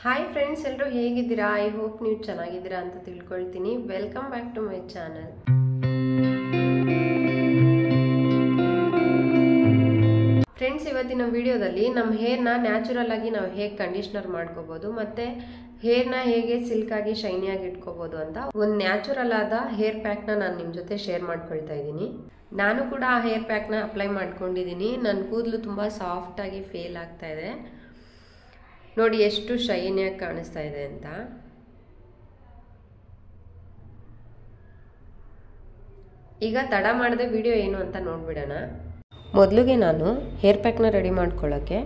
Hi friends, ಎಲ್ಲರೂ ಹೇಗಿದ್ದೀರಾ? I hope ನೀವು ಚೆನ್ನಾಗಿದ್ದೀರಾ ಅಂತ ತಿಳ್ಕೊಳ್ತೀನಿ. Welcome back to my channel. Friends, ಇವತ್ತಿನ ವಿಡಿಯೋದಲ್ಲಿ ನಮ್ಮ ಹೇರ್ನ ನ್ಯಾಚುರಲ್ ಆಗಿ ನಾವು ಹೇಗೆ ಕಂಡೀಷ್ನರ್ ಮಾಡ್ಕೋಬಹುದು ಮತ್ತೆ ಹೇರ್ನ ಹೇಗೆ ಸಿಲ್ಕ್ ಆಗಿ ಶೈನಿ ಆಗಿ ಇಟ್ಕೋಬಹುದು ಅಂತ ಒಂದು ನ್ಯಾಚುರಲ್ ಆದ ಹೇರ್ ಪ್ಯಾಕ್ನ ನಾನು ನಿಮ್ಮ ಜೊತೆ ಶೇರ್ ಮಾಡ್ಕೊಳ್ತಾ ಇದ್ದೀನಿ. ನಾನು ಕೂಡ ಆ ಹೇರ್ ಪ್ಯಾಕ್ನ ಅಪ್ಲೈ ಮಾಡ್ಕೊಂಡಿದ್ದೀನಿ. ನನ್ನ ಕೂದಲು ತುಂಬ ಸಾಫ್ಟ್ ಆಗಿ ಫೇಲ್ ಆಗ್ತಾ ಇದೆ. ನೋಡಿ ಎಷ್ಟು ಶೈನಿಯಾಗಿ ಕಾಣಿಸ್ತಾ ಇದೆ ಅಂತ. ಈಗ ತಡ ಮಾಡದೆ ವಿಡಿಯೋ ಏನು ಅಂತ ನೋಡ್ಬಿಡೋಣ. ಮೊದಲಿಗೆ ನಾನು ಹೇರ್ ಪ್ಯಾಕ್ನ ರೆಡಿ ಮಾಡ್ಕೊಳ್ಳೋಕ್ಕೆ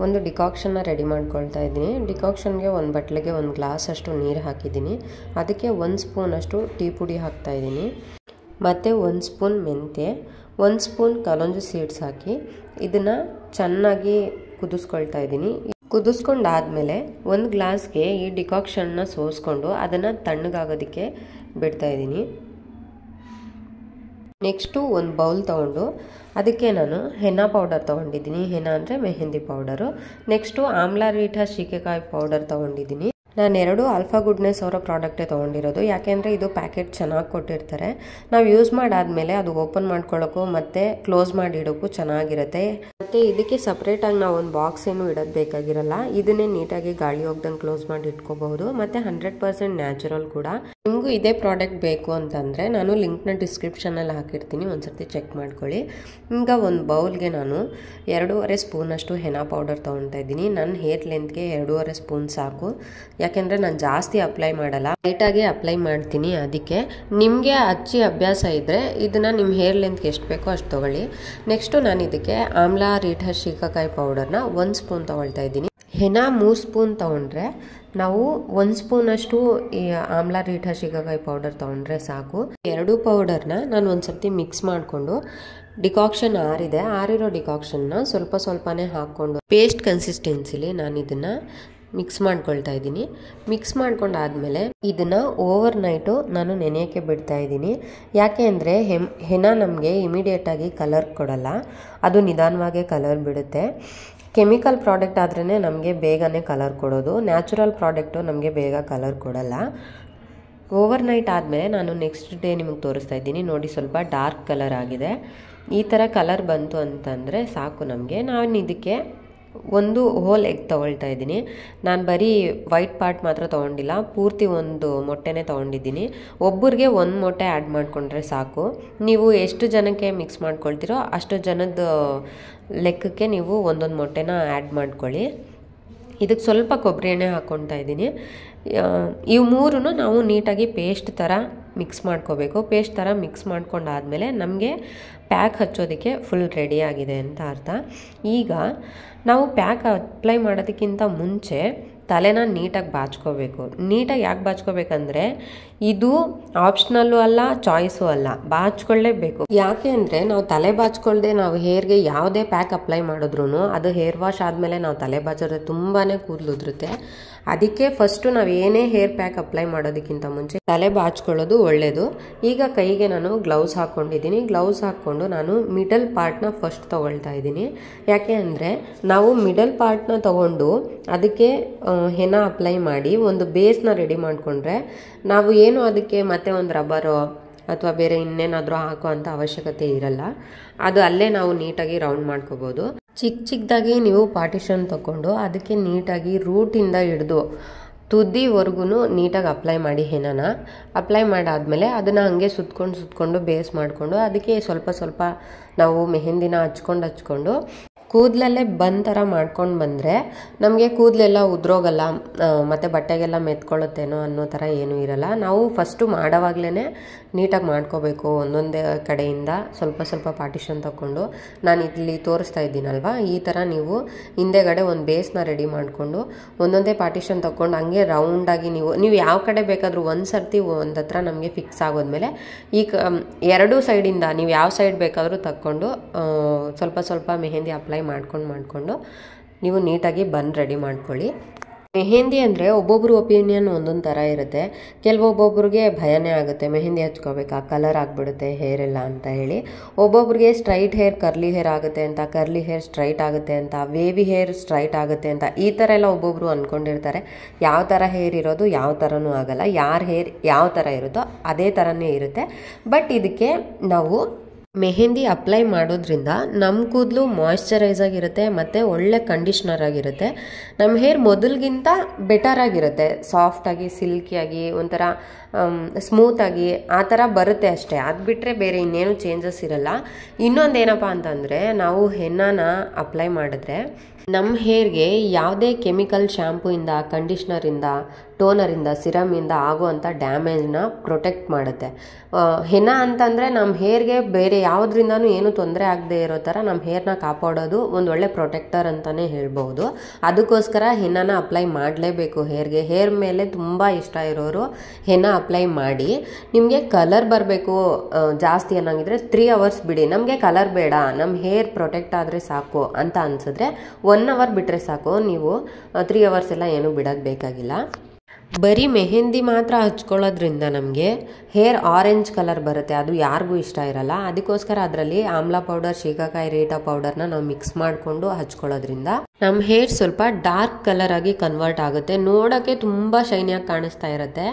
ಒಂದು ಡಿಕಾಕ್ಷನ್ನ ರೆಡಿ ಮಾಡ್ಕೊಳ್ತಾ ಇದ್ದೀನಿ. ಡಿಕಾಕ್ಷನ್ಗೆ ಒಂದು ಬಟ್ಲಿಗೆ ಒಂದು ಗ್ಲಾಸ್ ಅಷ್ಟು ನೀರು ಹಾಕಿದ್ದೀನಿ. ಅದಕ್ಕೆ 1 ಸ್ಪೂನ್ ಅಷ್ಟು ಟೀ ಪುಡಿ ಹಾಕ್ತಾ ಇದ್ದೀನಿ. ಮತ್ತು 1 ಸ್ಪೂನ್ ಮೆಂತ್ಯ, 1 ಸ್ಪೂನ್ ಕಲೋಂಜಿ ಸೀಡ್ಸ್ ಹಾಕಿ ಇದನ್ನು ಚೆನ್ನಾಗಿ ಕುದಿಸ್ಕೊಳ್ತಾ ಇದ್ದೀನಿ. ಕುದಿಸ್ಕೊಂಡಾದ್ಮೇಲೆ ಒಂದು ಗ್ಲಾಸ್ಗೆ ಈ ಡಿಕಾಕ್ಷನ್ನ ಸೋಸ್ಕೊಂಡು ಅದನ್ನು ತಣ್ಣಗಾಗೋದಕ್ಕೆ ಬಿಡ್ತಾ ಇದ್ದೀನಿ. ನೆಕ್ಸ್ಟು ಒಂದು ಬೌಲ್ ತೊಗೊಂಡು ಅದಕ್ಕೆ ನಾನು ಹೆನಾ ಪೌಡರ್ ತೊಗೊಂಡಿದ್ದೀನಿ. ಹೆನಾ ಅಂದರೆ ಮೆಹಂದಿ ಪೌಡರು. ನೆಕ್ಸ್ಟು ಆಮ್ಲ ರೀಠ ಶೀಕೆಕಾಯಿ ಪೌಡರ್ ತೊಗೊಂಡಿದ್ದೀನಿ. ನಾನು 2 ಆಲ್ಫಾ ಗುಡ್ನೆಸ್ ಅವರ ಪ್ರಾಡಕ್ಟೇ ತೊಗೊಂಡಿರೋದು. ಯಾಕೆಂದರೆ ಇದು ಪ್ಯಾಕೆಟ್ ಚೆನ್ನಾಗಿ ಕೊಟ್ಟಿರ್ತಾರೆ. ನಾವು ಯೂಸ್ ಮಾಡಾದ್ಮೇಲೆ ಅದು ಓಪನ್ ಮಾಡ್ಕೊಳ್ಳೋಕ್ಕೂ ಮತ್ತು ಕ್ಲೋಸ್ ಮಾಡಿ ಇಡೋಕ್ಕೂ ಚೆನ್ನಾಗಿರುತ್ತೆ. ಮತ್ತು ಇದಕ್ಕೆ ಸಪ್ರೇಟಾಗಿ ನಾವು ಒಂದು ಬಾಕ್ಸ್ ಏನು ಇಡೋದು ಬೇಕಾಗಿರಲ್ಲ. ಇದನ್ನೇ ನೀಟಾಗಿ ಗಾಳಿ ಹೋಗ್ದಂಗೆ ಕ್ಲೋಸ್ ಮಾಡಿ ಇಟ್ಕೋಬಹುದು. ಮತ್ತು 100% ನ್ಯಾಚುರಲ್ ಕೂಡ. ನಿಮಗೂ ಇದೇ ಪ್ರಾಡಕ್ಟ್ ಬೇಕು ಅಂತಂದರೆ ನಾನು ಲಿಂಕ್ನ ಡಿಸ್ಕ್ರಿಪ್ಷನಲ್ಲಿ ಹಾಕಿರ್ತೀನಿ, ಒಂದ್ಸರ್ತಿ ಚೆಕ್ ಮಾಡ್ಕೊಳ್ಳಿ. ಈಗ ಒಂದು ಬೌಲ್ಗೆ ನಾನು 2.5 ಸ್ಪೂನ್ ಅಷ್ಟು ಹೆನಾ ಪೌಡರ್ ತೊಗೊಳ್ತಾ ಇದ್ದೀನಿ. ನನ್ನ ಹೇರ್ ಲೆಂತ್ಗೆ 2.5 ಸ್ಪೂನ್ ಸಾಕು. ಯಾಕೆಂದರೆ ನಾನು ಜಾಸ್ತಿ ಅಪ್ಲೈ ಮಾಡಲ್ಲ, ಲೈಟಾಗಿ ಅಪ್ಲೈ ಮಾಡ್ತೀನಿ. ಅದಕ್ಕೆ ನಿಮಗೆ ಹಚ್ಚಿ ಅಭ್ಯಾಸ ಇದ್ದರೆ ಇದನ್ನು ನಿಮ್ಮ ಹೇರ್ ಲೆಂತ್ಗೆ ಎಷ್ಟು ಬೇಕೋ ಅಷ್ಟು ತೊಗೊಳ್ಳಿ. ನೆಕ್ಸ್ಟು ನಾನು ಇದಕ್ಕೆ ಆಮ್ಲ ರೀಠ ಶೀಕಾಕಾಯಿ ಪೌಡರ್ನ 1 ಸ್ಪೂನ್ ತೊಗೊಳ್ತಾ ಇದ್ದೀನಿ. ಹೆನಾ 3 ಸ್ಪೂನ್ ತೊಗೊಂಡ್ರೆ ನಾವು 1 ಸ್ಪೂನಷ್ಟು ಈ ಆಮ್ಲ ರೀಠ ಶೀಕಾಕಾಯಿ ಪೌಡರ್ ತೊಗೊಂಡ್ರೆ ಸಾಕು. 2 ಪೌಡರ್ನ ನಾನು ಒಂದು ಸರ್ತಿ ಮಿಕ್ಸ್ ಮಾಡಿಕೊಂಡು ಡಿಕಾಕ್ಷನ್ ಆರಿರೋ ಡಿಕಾಕ್ಷನ್ನ ಸ್ವಲ್ಪನೇ ಹಾಕ್ಕೊಂಡು ಪೇಸ್ಟ್ ಕನ್ಸಿಸ್ಟೆನ್ಸಿಲಿ ನಾನು ಇದನ್ನು ಮಿಕ್ಸ್ ಮಾಡ್ಕೊಳ್ತಾ ಇದ್ದೀನಿ. ಮಿಕ್ಸ್ ಮಾಡ್ಕೊಂಡಾದ್ಮೇಲೆ ಇದನ್ನು ಓವರ್ ನೈಟು ನಾನು ನೆನೆಯೋಕ್ಕೆ ಬಿಡ್ತಾ ಇದ್ದೀನಿ. ಯಾಕೆ ಅಂದರೆ ಹೆನಾ ನಮಗೆ ಇಮಿಡಿಯೇಟಾಗಿ ಕಲರ್ ಕೊಡಲ್ಲ, ಅದು ನಿಧಾನವಾಗಿ ಕಲರ್ ಬಿಡುತ್ತೆ. ಕೆಮಿಕಲ್ ಪ್ರಾಡಕ್ಟ್ ಆದ್ರೇ ನಮಗೆ ಬೇಗನೆ ಕಲರ್ ಕೊಡೋದು. ನ್ಯಾಚುರಲ್ ಪ್ರಾಡಕ್ಟು ನಮಗೆ ಬೇಗ ಕಲರ್ ಕೊಡಲ್ಲ. ಓವರ್ ನೈಟ್ ಆದಮೇಲೆ ನಾನು ನೆಕ್ಸ್ಟ್ ಡೇ ನಿಮಗೆ ತೋರಿಸ್ತಾ ಇದ್ದೀನಿ. ನೋಡಿ, ಸ್ವಲ್ಪ ಡಾರ್ಕ್ ಕಲರ್ ಆಗಿದೆ. ಈ ಥರ ಕಲರ್ ಬಂತು ಅಂತಂದರೆ ಸಾಕು ನಮಗೆ. ನಾನು ಇದಕ್ಕೆ ಒಂದು ಹೋಲ್ ಎಗ್ ತೊಗೊಳ್ತಾ ಇದ್ದೀನಿ. ನಾನು ಬರೀ ವೈಟ್ ಪಾರ್ಟ್ ಮಾತ್ರ ತೊಗೊಂಡಿಲ್ಲ, ಪೂರ್ತಿ ಒಂದು ಮೊಟ್ಟೆನೇ ತೊಗೊಂಡಿದ್ದೀನಿ. ಒಬ್ಬರಿಗೆ 1 ಮೊಟ್ಟೆ ಆ್ಯಡ್ ಮಾಡಿಕೊಂಡ್ರೆ ಸಾಕು. ನೀವು ಎಷ್ಟು ಜನಕ್ಕೆ ಮಿಕ್ಸ್ ಮಾಡ್ಕೊಳ್ತೀರೋ ಅಷ್ಟು ಜನದ ಲೆಕ್ಕಕ್ಕೆ ನೀವು ಒಂದೊಂದು ಮೊಟ್ಟೆನ ಆ್ಯಡ್ ಮಾಡ್ಕೊಳ್ಳಿ. ಇದಕ್ಕೆ ಸ್ವಲ್ಪ ಕೊಬ್ಬರಿ ಎಣ್ಣೆ ಹಾಕ್ಕೊಳ್ತಾ ಇದ್ದೀನಿ. ಇವು 3 ನಾವು ನೀಟಾಗಿ ಪೇಸ್ಟ್ ಥರ ಮಿಕ್ಸ್ ಮಾಡ್ಕೋಬೇಕು. ಪೇಸ್ಟ್ ಥರ ಮಿಕ್ಸ್ ಮಾಡ್ಕೊಂಡಾದ್ಮೇಲೆ ನಮಗೆ ಪ್ಯಾಕ್ ಹಚ್ಚೋದಕ್ಕೆ ಫುಲ್ ರೆಡಿ ಆಗಿದೆ ಅಂತ ಅರ್ಥ. ಈಗ ನಾವು ಪ್ಯಾಕ್ ಅಪ್ಲೈ ಮಾಡೋದಕ್ಕಿಂತ ಮುಂಚೆ ತಲೆನ ನೀಟಾಗಿ ಬಾಚ್ಕೋಬೇಕು. ನೀಟಾಗಿ ಯಾಕೆ ಬಾಚ್ಕೋಬೇಕಂದ್ರೆ ಇದು ಆಪ್ಷನಲ್ಲು ಅಲ್ಲ, ಚಾಯ್ಸು ಅಲ್ಲ, ಬಾಚ್ಕೊಳ್ಳೇಬೇಕು. ಯಾಕೆ ಅಂದರೆ ನಾವು ತಲೆ ಬಾಚ್ಕೊಳ್ದೆ ನಾವು ಹೇರ್ಗೆ ಯಾವುದೇ ಪ್ಯಾಕ್ ಅಪ್ಲೈ ಮಾಡಿದ್ರು ಅದು ಹೇರ್ ವಾಶ್ ಆದಮೇಲೆ ನಾವು ತಲೆ ಬಾಚಿದ್ರೆ ತುಂಬಾ ಕೂದಲು ಉದುರುತ್ತೆ. ಅದಕ್ಕೆ ಫಸ್ಟು ನಾವು ಏನೇ ಹೇರ್ ಪ್ಯಾಕ್ ಅಪ್ಲೈ ಮಾಡೋದಕ್ಕಿಂತ ಮುಂಚೆ ತಲೆ ಬಾಚ್ಕೊಳ್ಳೋದು ಒಳ್ಳೆಯದು. ಈಗ ಕೈಗೆ ನಾನು ಗ್ಲೌಸ್ ಹಾಕ್ಕೊಂಡಿದ್ದೀನಿ. ಗ್ಲೌಸ್ ಹಾಕ್ಕೊಂಡು ನಾನು ಮಿಡಲ್ ಪಾರ್ಟ್ನ ಫಸ್ಟ್ ತೊಗೊಳ್ತಾ ಇದ್ದೀನಿ. ಯಾಕೆ ಅಂದರೆ ನಾವು ಮಿಡಲ್ ಪಾರ್ಟ್ನ ತೊಗೊಂಡು ಅದಕ್ಕೆ ಹೆನಾ ಅಪ್ಲೈ ಮಾಡಿ ಒಂದು ಬೇಸ್ನ ರೆಡಿ ಮಾಡಿಕೊಂಡ್ರೆ ನಾವು ಏನು ಅದಕ್ಕೆ ಮತ್ತೆ ಒಂದು ರಬ್ಬರು ಅಥವಾ ಬೇರೆ ಇನ್ನೇನಾದರೂ ಹಾಕೋ ಅಂಥ ಅವಶ್ಯಕತೆ ಇರಲ್ಲ. ಅದು ಅಲ್ಲೇ ನಾವು ನೀಟಾಗಿ ರೌಂಡ್ ಮಾಡ್ಕೋಬೋದು. ಚಿಕ್ಕದಾಗಿ ನೀವು ಪಾರ್ಟಿಷನ್ ತೊಗೊಂಡು ಅದಕ್ಕೆ ನೀಟಾಗಿ ರೂಟಿಂದ ಹಿಡಿದು ತುದಿವರೆಗೂ ನೀಟಾಗಿ ಅಪ್ಲೈ ಮಾಡಿ. ಹೆನಾನ ಅಪ್ಲೈ ಮಾಡಾದ್ಮೇಲೆ ಅದನ್ನು ಹಾಗೆ ಸುತ್ಕೊಂಡು ಬೇಸ್ ಮಾಡಿಕೊಂಡು ಅದಕ್ಕೆ ಸ್ವಲ್ಪ ನಾವು ಮೆಹಂದಿನ ಹಚ್ಕೊಂಡು ಕೂದಲಲ್ಲೇ ಥರ ಮಾಡ್ಕೊಂಡು ಬಂದರೆ ನಮಗೆ ಕೂದಲೆಲ್ಲ ಉದ್ರೋಗಲ್ಲ ಮತ್ತು ಬಟ್ಟೆಗೆಲ್ಲ ಮೆತ್ಕೊಳ್ಳುತ್ತೇನೋ ಅನ್ನೋ ಥರ ಏನೂ ಇರಲ್ಲ. ನಾವು ಫಸ್ಟು ಮಾಡೋವಾಗಲೇ ನೀಟಾಗಿ ಮಾಡ್ಕೋಬೇಕು. ಒಂದೊಂದೇ ಕಡೆಯಿಂದ ಸ್ವಲ್ಪ ಪಾರ್ಟಿಷನ್ ತೊಗೊಂಡು ನಾನು ಇಲ್ಲಿ ತೋರಿಸ್ತಾ ಇದ್ದೀನಲ್ವ, ಈ ಥರ ನೀವು ಹಿಂದೆಗಡೆ ಒಂದು ಬೇಸ್ನ ರೆಡಿ ಮಾಡಿಕೊಂಡು ಒಂದೊಂದೇ ಪಾರ್ಟಿಷನ್ ತೊಗೊಂಡು ಹಂಗೆ ರೌಂಡಾಗಿ ನೀವು ಯಾವ ಕಡೆ ಬೇಕಾದರೂ ಒಂದು ಸರ್ತಿ ಒಂದು ಹತ್ರ ನಮಗೆ ಫಿಕ್ಸ್ ಆಗೋದ್ಮೇಲೆ ಈ 2 ಸೈಡಿಂದ ನೀವು ಯಾವ ಸೈಡ್ ಬೇಕಾದರೂ ತಕ್ಕೊಂಡು ಸ್ವಲ್ಪ ಮೆಹಂದಿ ಅಪ್ಲೈ ಮಾಡ್ಕೊಂಡು ನೀವು ನೀಟಾಗಿ ರೆಡಿ ಮಾಡ್ಕೊಳ್ಳಿ. ಮೆಹಂದಿ ಅಂದರೆ ಒಬ್ಬೊಬ್ರು ಒಪಿನಿಯನ್ ಒಂದೊಂದು ಥರ ಇರುತ್ತೆ. ಕೆಲವೊಬ್ಬೊಬ್ರಿಗೆ ಭಯನೇ ಆಗುತ್ತೆ, ಮೆಹಂದಿ ಹಚ್ಕೋಬೇಕಾ, ಕಲರ್ ಆಗಿಬಿಡುತ್ತೆ ಹೇರ್ ಎಲ್ಲ ಅಂತ ಹೇಳಿ. ಒಬ್ಬೊಬ್ರಿಗೆ ಸ್ಟ್ರೈಟ್ ಹೇರ್ ಕರ್ಲಿ ಹೇರ್ ಆಗುತ್ತೆ ಅಂತ, ಕರ್ಲಿ ಹೇರ್ ಸ್ಟ್ರೈಟ್ ಆಗುತ್ತೆ ಅಂತ, ವೇವಿ ಹೇರ್ ಸ್ಟ್ರೈಟ್ ಆಗುತ್ತೆ ಅಂತ, ಈ ಥರ ಎಲ್ಲ ಒಬ್ಬೊಬ್ರು ಅಂದ್ಕೊಂಡಿರ್ತಾರೆ. ಯಾವ ಥರ ಹೇರ್ ಇರೋದು ಯಾವ ಥರನೂ ಆಗಲ್ಲ. ಯಾರ ಹೇರ್ ಯಾವ ಥರ ಇರುತ್ತೋ ಅದೇ ಥರನೇ ಇರುತ್ತೆ. ಬಟ್ ಇದಕ್ಕೆ ನಾವು ಮೆಹಂದಿ ಅಪ್ಲೈ ಮಾಡೋದ್ರಿಂದ ನಮ್ಮ ಕೂದಲು ಮಾಯ್ಶ್ಚರೈಸ್ ಆಗಿರುತ್ತೆ ಮತ್ತು ಒಳ್ಳೆ ಕಂಡೀಷ್ನರ್ ಆಗಿರುತ್ತೆ. ನಮ್ಮ ಹೇರ್ ಮೊದಲಿಗಿಂತ ಬೆಟರ್ ಆಗಿರುತ್ತೆ, ಸಾಫ್ಟಾಗಿ ಸಿಲ್ಕಿಯಾಗಿ ಒಂಥರ ಸ್ಮೂತಾಗಿ ಆ ಥರ ಬರುತ್ತೆ ಅಷ್ಟೇ. ಅದು ಬಿಟ್ಟರೆ ಬೇರೆ ಇನ್ನೇನು ಚೇಂಜಸ್ ಇರಲ್ಲ. ಇನ್ನೊಂದೇನಪ್ಪ ಅಂತಂದರೆ, ನಾವು ಹೆನ್ನಾನ ಅಪ್ಲೈ ಮಾಡಿದ್ರೆ ನಮ್ಮ ಹೇರ್ಗೆ ಯಾವುದೇ ಕೆಮಿಕಲ್ ಶ್ಯಾಂಪೂಯಿಂದ, ಕಂಡೀಷ್ನರಿಂದ, ಟೋನರಿಂದ, ಸಿರಮಿಂದ ಆಗುವಂಥ ಡ್ಯಾಮೇಜ್ನ ಪ್ರೊಟೆಕ್ಟ್ ಮಾಡುತ್ತೆ. ಹೆನ್ನಾ ಅಂತಂದರೆ ನಮ್ಮ ಹೇರ್ಗೆ ಬೇರೆ ಯಾವುದ್ರಿಂದನೂ ಏನು ತೊಂದರೆ ಆಗದೆ ಇರೋ ಥರ ನಮ್ಮ ಹೇರ್ನ ಕಾಪಾಡೋದು ಒಂದು ಒಳ್ಳೆ ಪ್ರೊಟೆಕ್ಟರ್ ಅಂತಲೇ ಹೇಳ್ಬೋದು. ಅದಕ್ಕೋಸ್ಕರ ಹೆನ್ನಾನ ಅಪ್ಲೈ ಮಾಡಲೇಬೇಕು ಹೇರ್ಗೆ. ಹೇರ್ ಮೇಲೆ ತುಂಬ ಇಷ್ಟ ಇರೋರು ಹೆನ್ನಾ ಅಪ್ಲೈ ಮಾಡಿ. ನಿಮಗೆ ಕಲರ್ ಬರಬೇಕು ಜಾಸ್ತಿ ಅನ್ನೋಂಗಿದ್ರೆ 3 hours ಬಿಡಿ. ನಮಗೆ ಕಲರ್ ಬೇಡ, ನಮ್ಮ ಹೇರ್ ಪ್ರೊಟೆಕ್ಟ್ ಆದರೆ ಸಾಕು ಅಂತ ಅನಿಸಿದ್ರೆ 1 hour ಬಿಟ್ಟರೆ ಸಾಕು. ನೀವು 3 hours ಎಲ್ಲ ಏನೂ ಬಿಡೋದು ಬೇಕಾಗಿಲ್ಲ. ಬರೀ ಮೆಹಂದಿ ಮಾತ್ರ ಹಚ್ಕೊಳ್ಳೋದ್ರಿಂದ ನಮಗೆ ಹೇರ್ ಆರೆಂಜ್ ಕಲರ್ ಬರುತ್ತೆ, ಅದು ಯಾರಿಗೂ ಇಷ್ಟ ಇರಲ್ಲ. ಅದಕ್ಕೋಸ್ಕರ ಅದರಲ್ಲಿ ಆಮ್ಲಾ ಪೌಡರ್, ಶೀಕಾಕಾಯಿ ರೀಟಾ ಪೌಡರ್ನ ನಾವು ಮಿಕ್ಸ್ ಮಾಡಿಕೊಂಡು ಹಚ್ಕೊಳ್ಳೋದ್ರಿಂದ ನಮ್ಮ ಹೇರ್ ಸ್ವಲ್ಪ ಡಾರ್ಕ್ ಕಲರ್ ಆಗಿ ಕನ್ವರ್ಟ್ ಆಗುತ್ತೆ, ನೋಡೋಕ್ಕೆ ತುಂಬ ಶೈನಿಯಾಗಿ ಕಾಣಿಸ್ತಾ ಇರುತ್ತೆ.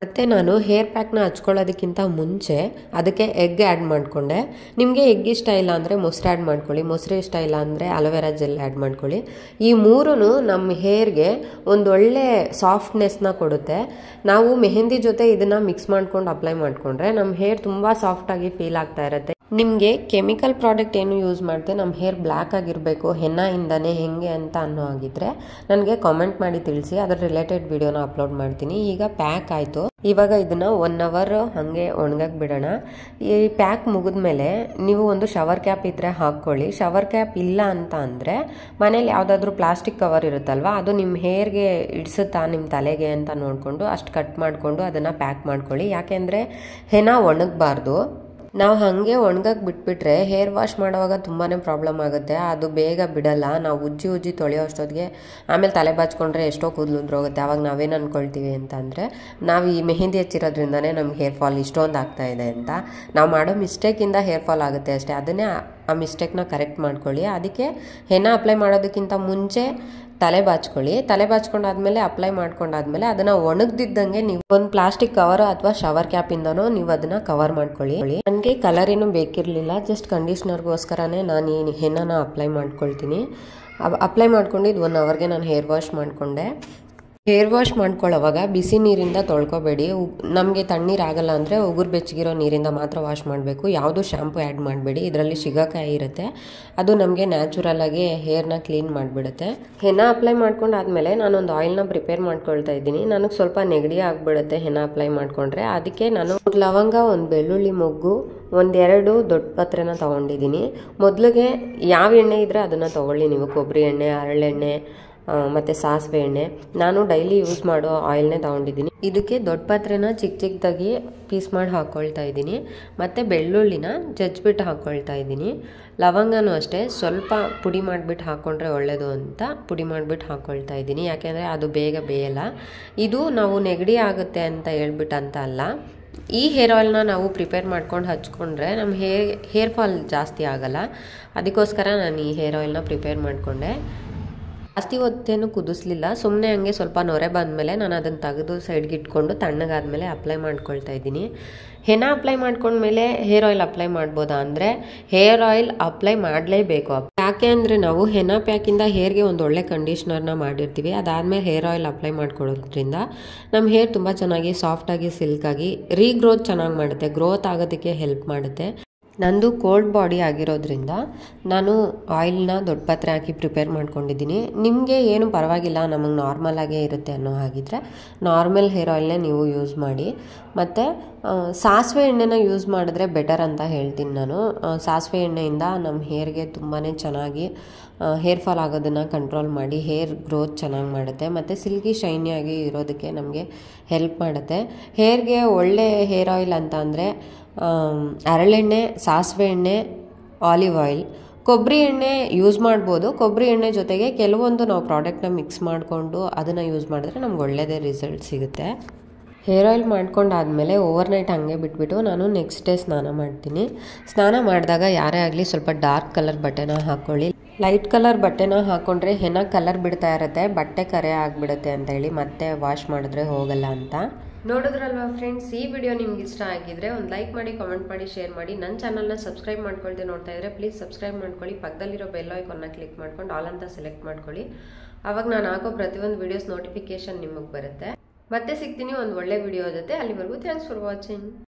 ಮತ್ತು ನಾನು ಹೇರ್ ಪ್ಯಾಕ್ನ ಹಚ್ಕೊಳ್ಳೋದಕ್ಕಿಂತ ಮುಂಚೆ ಅದಕ್ಕೆ ಎಗ್ ಆ್ಯಡ್ ಮಾಡಿಕೊಂಡೆ. ನಿಮಗೆ ಎಗ್ ಇಷ್ಟ ಇಲ್ಲ ಅಂದರೆ ಮೊಸರು ಆ್ಯಡ್ ಮಾಡ್ಕೊಳ್ಳಿ, ಮೊಸರು ಇಷ್ಟ ಇಲ್ಲ ಅಂದರೆ ಅಲೋವೆರಾ ಜೆಲ್ ಆ್ಯಡ್ ಮಾಡ್ಕೊಳ್ಳಿ. ಈ ಮೂರೂ ನಮ್ಮ ಹೇರ್ಗೆ ಒಂದೊಳ್ಳೆ ಸಾಫ್ಟ್ನೆಸ್ನ ಕೊಡುತ್ತೆ. ನಾವು ಮೆಹಂದಿ ಜೊತೆ ಇದನ್ನು ಮಿಕ್ಸ್ ಮಾಡ್ಕೊಂಡು ಅಪ್ಲೈ ಮಾಡಿಕೊಂಡ್ರೆ ನಮ್ಮ ಹೇರ್ ತುಂಬ ಸಾಫ್ಟಾಗಿ ಫೀಲ್ ಆಗ್ತಾ ಇರುತ್ತೆ. ನಿಮಗೆ ಕೆಮಿಕಲ್ ಪ್ರಾಡಕ್ಟ್ ಏನು ಯೂಸ್ ಮಾಡಿದೆ ನಮ್ಮ ಹೇರ್ ಬ್ಲ್ಯಾಕ್ ಆಗಿರಬೇಕು ಹೆನ್ನಾಯಿಂದನೇ ಹೆಂಗೆ ಅಂತ ಅನ್ನೋ ಆಗಿದ್ರೆ ನನಗೆ ಕಾಮೆಂಟ್ ಮಾಡಿ ತಿಳಿಸಿ, ಅದರ ರಿಲೇಟೆಡ್ ವಿಡಿಯೋನ ಅಪ್ಲೋಡ್ ಮಾಡ್ತೀನಿ. ಈಗ ಪ್ಯಾಕ್ ಆಯಿತು, ಇವಾಗ ಇದನ್ನು 1 hour ಹಾಗೆ ಒಣಗಕ್ಕೆ ಬಿಡೋಣ. ಈ ಪ್ಯಾಕ್ ಮುಗಿದ್ಮೇಲೆ ನೀವು ಒಂದು ಶವರ್ ಕ್ಯಾಪ್ ಇದ್ದರೆ ಹಾಕ್ಕೊಳ್ಳಿ. ಶವರ್ ಕ್ಯಾಪ್ ಇಲ್ಲ ಅಂತ ಅಂದರೆ ಮನೇಲಿ ಯಾವುದಾದ್ರೂ ಪ್ಲಾಸ್ಟಿಕ್ ಕವರ್ ಇರುತ್ತಲ್ವ, ಅದು ನಿಮ್ಮ ಹೇರ್ಗೆ ಇಡಿಸುತ್ತಾ ನಿಮ್ಮ ತಲೆಗೆ ಅಂತ ನೋಡಿಕೊಂಡು ಅಷ್ಟು ಕಟ್ ಮಾಡಿಕೊಂಡು ಅದನ್ನು ಪ್ಯಾಕ್ ಮಾಡ್ಕೊಳ್ಳಿ. ಯಾಕೆಂದರೆ ಹೆನ್ನಾ ಒಣಗಬಾರ್ದು. ನಾವು ಹಾಗೆ ಒಣಗಕ್ಕೆ ಬಿಟ್ಬಿಟ್ರೆ ಹೇರ್ ವಾಶ್ ಮಾಡುವಾಗ ತುಂಬಾ ಪ್ರಾಬ್ಲಮ್ ಆಗುತ್ತೆ, ಅದು ಬೇಗ ಬಿಡಲ್ಲ. ನಾವು ಉಜ್ಜಿ ತೊಳೆಯೋ ಅಷ್ಟೊತ್ತಿಗೆ ಆಮೇಲೆ ತಲೆ ಬಾಚ್ಕೊಂಡ್ರೆ ಎಷ್ಟೋ ಕೂದಲು ಉದ್ರೋಗುತ್ತೆ. ಆವಾಗ ನಾವೇನು ಅಂದ್ಕೊಳ್ತೀವಿ ಅಂತಂದರೆ ನಾವು ಈ ಮೆಹಂದಿ ಹಚ್ಚಿರೋದ್ರಿಂದನೇ ನಮ್ಗೆ ಹೇರ್ ಫಾಲ್ ಇಷ್ಟೊಂದು ಆಗ್ತಾ ಇದೆ ಅಂತ. ನಾವು ಮಾಡೋ ಮಿಸ್ಟೇಕಿಂದ ಹೇರ್ ಫಾಲ್ ಆಗುತ್ತೆ ಅಷ್ಟೇ. ಅದನ್ನೇ ಆ ಮಿಸ್ಟೇಕ್ನ ಕರೆಕ್ಟ್ ಮಾಡ್ಕೊಳ್ಳಿ. ಅದಕ್ಕೆ ಹೆನ್ನಾ ಅಪ್ಲೈ ಮಾಡೋದಕ್ಕಿಂತ ಮುಂಚೆ ತಲೆ ಬಾಚ್ಕೊಳ್ಳಿ. ತಲೆ ಬಾಚ್ಕೊಂಡಾದ್ಮೇಲೆ ಅಪ್ಲೈ ಮಾಡ್ಕೊಂಡಾದ್ಮೇಲೆ ಅದನ್ನು ಒಣಗ್ದಿದ್ದಂಗೆ ನೀವು ಒಂದು ಪ್ಲಾಸ್ಟಿಕ್ ಕವರ್ ಅಥವಾ ಶವರ್ ಕ್ಯಾಪಿಂದನೋ ನೀವು ಅದನ್ನು ಕವರ್ ಮಾಡ್ಕೊಳ್ಳಿ. ನನಗೆ ಕಲರ್ ಏನು ಬೇಕಿರಲಿಲ್ಲ, ಜಸ್ಟ್ ಕಂಡೀಷ್ನರ್ಗೋಸ್ಕರನೇ ನಾನು ಈ ಹೆನ್ನಾನ ಅಪ್ಲೈ ಮಾಡ್ಕೊಳ್ತೀನಿ. ಅಪ್ಲೈ ಮಾಡ್ಕೊಂಡಿದ್ದು 1 hourಗೆ ನಾನು ಹೇರ್ ವಾಶ್ ಮಾಡಿಕೊಂಡೆ. ಹೇರ್ ವಾಶ್ ಮಾಡ್ಕೊಳ್ಳೋವಾಗ ಬಿಸಿ ನೀರಿಂದ ತೊಳ್ಕೊಬೇಡಿ. ನಮಗೆ ತಣ್ಣೀರಾಗಲ್ಲ ಅಂದರೆ ಉಗುರು ಬೆಚ್ಚಗಿರೋ ನೀರಿಂದ ಮಾತ್ರ ವಾಶ್ ಮಾಡಬೇಕು. ಯಾವುದೂ ಶ್ಯಾಂಪು ಆ್ಯಡ್ ಮಾಡಬೇಡಿ. ಇದರಲ್ಲಿ ಶೀಕಾಕಾಯಿ ಇರುತ್ತೆ, ಅದು ನಮಗೆ ನ್ಯಾಚುರಲಾಗಿ ಹೇರ್ನ ಕ್ಲೀನ್ ಮಾಡಿಬಿಡುತ್ತೆ. ಹೆನ್ನಾ ಅಪ್ಲೈ ಮಾಡ್ಕೊಂಡಾದ್ಮೇಲೆ ನಾನೊಂದು ಆಯಿಲ್ನ ಪ್ರಿಪೇರ್ ಮಾಡ್ಕೊಳ್ತಾ ಇದ್ದೀನಿ. ನನಗೆ ಸ್ವಲ್ಪ ನೆಗಡಿ ಆಗಿಬಿಡುತ್ತೆ ಹೆನ್ನಾ ಅಪ್ಲೈ ಮಾಡಿಕೊಂಡ್ರೆ. ಅದಕ್ಕೆ ನಾನು 1 ಲವಂಗ, 1 ಬೆಳ್ಳುಳ್ಳಿ ಮೊಗ್ಗು, 1-2 ದೊಡ್ಡ ಪತ್ರೆನ ತೊಗೊಂಡಿದ್ದೀನಿ. ಮೊದಲಿಗೆ ಯಾವ ಎಣ್ಣೆ ಇದ್ದರೆ ಅದನ್ನು ತೊಗೊಳ್ಳಿ ನೀವು. ಕೊಬ್ಬರಿ ಎಣ್ಣೆ, ಹರಳೆಣ್ಣೆ ಮತ್ತು ಸಾಸಿವೆ ಎಣ್ಣೆ. ನಾನು ಡೈಲಿ ಯೂಸ್ ಮಾಡೋ ಆಯಿಲ್ನೇ ತೊಗೊಂಡಿದ್ದೀನಿ. ಇದಕ್ಕೆ ದೊಡ್ಡ ಪಾತ್ರೆನ ಚಿಕ್ಕದಾಗಿ ಪೀಸ್ ಮಾಡಿ ಹಾಕ್ಕೊಳ್ತಾ ಇದ್ದೀನಿ. ಮತ್ತು ಬೆಳ್ಳುಳ್ಳಿನ ಜಜ್ಜಿಬಿಟ್ಟು ಹಾಕ್ಕೊಳ್ತಾ ಇದ್ದೀನಿ. ಲವಂಗನೂ ಅಷ್ಟೇ ಸ್ವಲ್ಪ ಪುಡಿ ಮಾಡಿಬಿಟ್ಟು ಹಾಕ್ಕೊಂಡ್ರೆ ಒಳ್ಳೆಯದು ಅಂತ ಪುಡಿ ಮಾಡಿಬಿಟ್ಟು ಹಾಕ್ಕೊಳ್ತಾ ಇದ್ದೀನಿ. ಯಾಕೆಂದರೆ ಅದು ಬೇಗ ಬೇಯಲ್ಲ. ಇದು ನಾವು ನೆಗಡಿ ಆಗುತ್ತೆ ಅಂತ ಹೇಳ್ಬಿಟ್ಟು ಅಂತ ಅಲ್ಲ, ಈ ಹೇರ್ ಆಯಿಲ್ನ ನಾವು ಪ್ರಿಪೇರ್ ಮಾಡ್ಕೊಂಡು ಹಚ್ಕೊಂಡ್ರೆ ನಮ್ಮ ಹೇರ್ ಫಾಲ್ ಜಾಸ್ತಿ ಆಗೋಲ್ಲ. ಅದಕ್ಕೋಸ್ಕರ ನಾನು ಈ ಹೇರ್ ಆಯಿಲ್ನ ಪ್ರಿಪೇರ್ ಮಾಡಿಕೊಂಡೆ. ಜಾಸ್ತಿ ಹೊತ್ತೇನು ಕುದಿಸ್ಲಿಲ್ಲ, ಸುಮ್ಮನೆ ಹಂಗೆ ಸ್ವಲ್ಪ ನೊರೆ ಬಂದಮೇಲೆ ನಾನು ಅದನ್ನು ತೆಗೆದು ಸೈಡ್ಗೆ ಇಟ್ಕೊಂಡು ತಣ್ಣಗಾದ್ಮೇಲೆ ಅಪ್ಲೈ ಮಾಡ್ಕೊಳ್ತಾ ಇದ್ದೀನಿ. ಹೆನ್ನಾ ಅಪ್ಲೈ ಮಾಡ್ಕೊಂಡ್ಮೇಲೆ ಹೇರ್ ಆಯಿಲ್ ಅಪ್ಲೈ ಮಾಡ್ಬೋದಾ ಅಂದರೆ ಹೇರ್ ಆಯಿಲ್ ಅಪ್ಲೈ ಮಾಡಲೇಬೇಕು. ಯಾಕೆ ಅಂದರೆ ನಾವು ಹೆನ್ನಾ ಪ್ಯಾಕಿಂದ ಹೇರ್ಗೆ ಒಂದು ಒಳ್ಳೆ ಕಂಡೀಷ್ನರ್ನ ಮಾಡಿರ್ತೀವಿ. ಅದಾದಮೇಲೆ ಹೇರ್ ಆಯಿಲ್ ಅಪ್ಲೈ ಮಾಡ್ಕೊಳ್ಳೋದ್ರಿಂದ ನಮ್ಮ ಹೇರ್ ತುಂಬ ಚೆನ್ನಾಗಿ ಸಾಫ್ಟಾಗಿ ಸಿಲ್ಕಾಗಿ ರೀಗ್ರೋತ್ ಚೆನ್ನಾಗಿ ಮಾಡುತ್ತೆ, ಗ್ರೋತ್ ಆಗೋದಕ್ಕೆ ಹೆಲ್ಪ್ ಮಾಡುತ್ತೆ. ನಂದು ಕೋಲ್ಡ್ ಬಾಡಿ ಆಗಿರೋದ್ರಿಂದ ನಾನು ಆಯಿಲ್ನ ದೊಡ್ಡ ಪಾತ್ರೆ ಹಾಕಿ ಪ್ರಿಪೇರ್ ಮಾಡ್ಕೊಂಡಿದ್ದೀನಿ. ನಿಮಗೆ ಏನು ಪರವಾಗಿಲ್ಲ, ನಮಗೆ ನಾರ್ಮಲಾಗೇ ಇರುತ್ತೆ ಅನ್ನೋ ಹಾಗಿದ್ರೆ ನಾರ್ಮಲ್ ಹೇರ್ ಆಯಿಲ್ನೇ ನೀವು ಯೂಸ್ ಮಾಡಿ. ಮತ್ತು ಸಾಸಿವೆ ಎಣ್ಣೆನ ಯೂಸ್ ಮಾಡಿದ್ರೆ ಬೆಟರ್ ಅಂತ ಹೇಳ್ತೀನಿ ನಾನು. ಸಾಸಿವೆ ಎಣ್ಣೆಯಿಂದ ನಮ್ಮ ಹೇರ್ಗೆ ತುಂಬಾ ಚೆನ್ನಾಗಿ ಹೇರ್ ಫಾಲ್ ಆಗೋದನ್ನು ಕಂಟ್ರೋಲ್ ಮಾಡಿ ಹೇರ್ ಗ್ರೋತ್ ಚೆನ್ನಾಗಿ ಮಾಡುತ್ತೆ. ಮತ್ತು ಸಿಲ್ಕಿ ಶೈನಿಯಾಗಿ ಇರೋದಕ್ಕೆ ನಮಗೆ ಹೆಲ್ಪ್ ಮಾಡುತ್ತೆ. ಹೇರ್ಗೆ ಒಳ್ಳೆ ಹೇರ್ ಆಯಿಲ್ ಅಂತ ಅಂದರೆ ಹರಳೆಣ್ಣೆ, ಸಾಸಿವೆ ಎಣ್ಣೆ, ಆಲಿವ್ ಆಯಿಲ್, ಕೊಬ್ಬರಿ ಎಣ್ಣೆ ಯೂಸ್ ಮಾಡ್ಬೋದು. ಕೊಬ್ಬರಿ ಎಣ್ಣೆ ಜೊತೆಗೆ ಕೆಲವೊಂದು ನಾವು ಪ್ರಾಡಕ್ಟ್ನ ಮಿಕ್ಸ್ ಮಾಡಿಕೊಂಡು ಅದನ್ನು ಯೂಸ್ ಮಾಡಿದ್ರೆ ನಮ್ಗೆ ಒಳ್ಳೆಯದೇ ರಿಸಲ್ಟ್ ಸಿಗುತ್ತೆ. ಹೇರ್ ಆಯಿಲ್ ಮಾಡ್ಕೊಂಡಾದಮೇಲೆ ಓವರ್ನೈಟ್ ಹಾಗೆ ಬಿಟ್ಬಿಟ್ಟು ನಾನು ನೆಕ್ಸ್ಟ್ ಡೇ ಸ್ನಾನ ಮಾಡ್ತೀನಿ. ಸ್ನಾನ ಮಾಡಿದಾಗ ಯಾರೇ ಆಗಲಿ ಸ್ವಲ್ಪ ಡಾರ್ಕ್ ಕಲರ್ ಬಟ್ಟೆನ ಹಾಕ್ಕೊಳ್ಳಿ. ಲೈಟ್ ಕಲರ್ ಬಟ್ಟೆನ ಹಾಕ್ಕೊಂಡ್ರೆ ಹೆಣ ಕಲರ್ ಬಿಡ್ತಾ ಇರುತ್ತೆ, ಬಟ್ಟೆ ಕರೆ ಆಗಿಬಿಡುತ್ತೆ ಅಂತ ಹೇಳಿ ಮತ್ತೆ ವಾಶ್ ಮಾಡಿದ್ರೆ ಹೋಗಲ್ಲ ಅಂತ. ನೋಡಿದ್ರಲ್ವಾ ಫ್ರೆಂಡ್ಸ್, ಈ ವಿಡಿಯೋ ನಿಮ್ಗೆ ಇಷ್ಟ ಆಗಿದ್ರೆ ಒಂದು ಲೈಕ್ ಮಾಡಿ, ಕಾಮೆಂಟ್ ಮಾಡಿ, ಶೇರ್ ಮಾಡಿ. ನನ್ನ ಚಾನಲ್ನ ಸಬ್ಸ್ಕ್ರೈಬ್ ಮಾಡ್ಕೊಳ್ದೆ ನೋಡ್ತಾ ಇದ್ರೆ ಪ್ಲೀಸ್ ಸಬ್ಸ್ಕ್ರೈಬ್ ಮಾಡ್ಕೊಳ್ಳಿ. ಪಕ್ಕದಲ್ಲಿರೋ ಬೆಲ್ ಐಕಾನ್ನ ಕ್ಲಿಕ್ ಮಾಡ್ಕೊಂಡು ಆಲ್ ಅಂತ ಸೆಲೆಕ್ಟ್ ಮಾಡ್ಕೊಳ್ಳಿ. ಆವಾಗ ನಾನು ಹಾಕೋ ಪ್ರತಿಯೊಂದು ವಿಡಿಯೋಸ್ ನೋಟಿಫಿಕೇಶನ್ ನಿಮಗೆ ಬರುತ್ತೆ. ಮತ್ತೆ ಸಿಗ್ತೀನಿ ಒಂದು ಒಳ್ಳೆ ವಿಡಿಯೋ ಜೊತೆ. ಅಲ್ಲಿವರೆಗೂ ಥ್ಯಾಂಕ್ಸ್ ಫಾರ್ ವಾಚಿಂಗ್.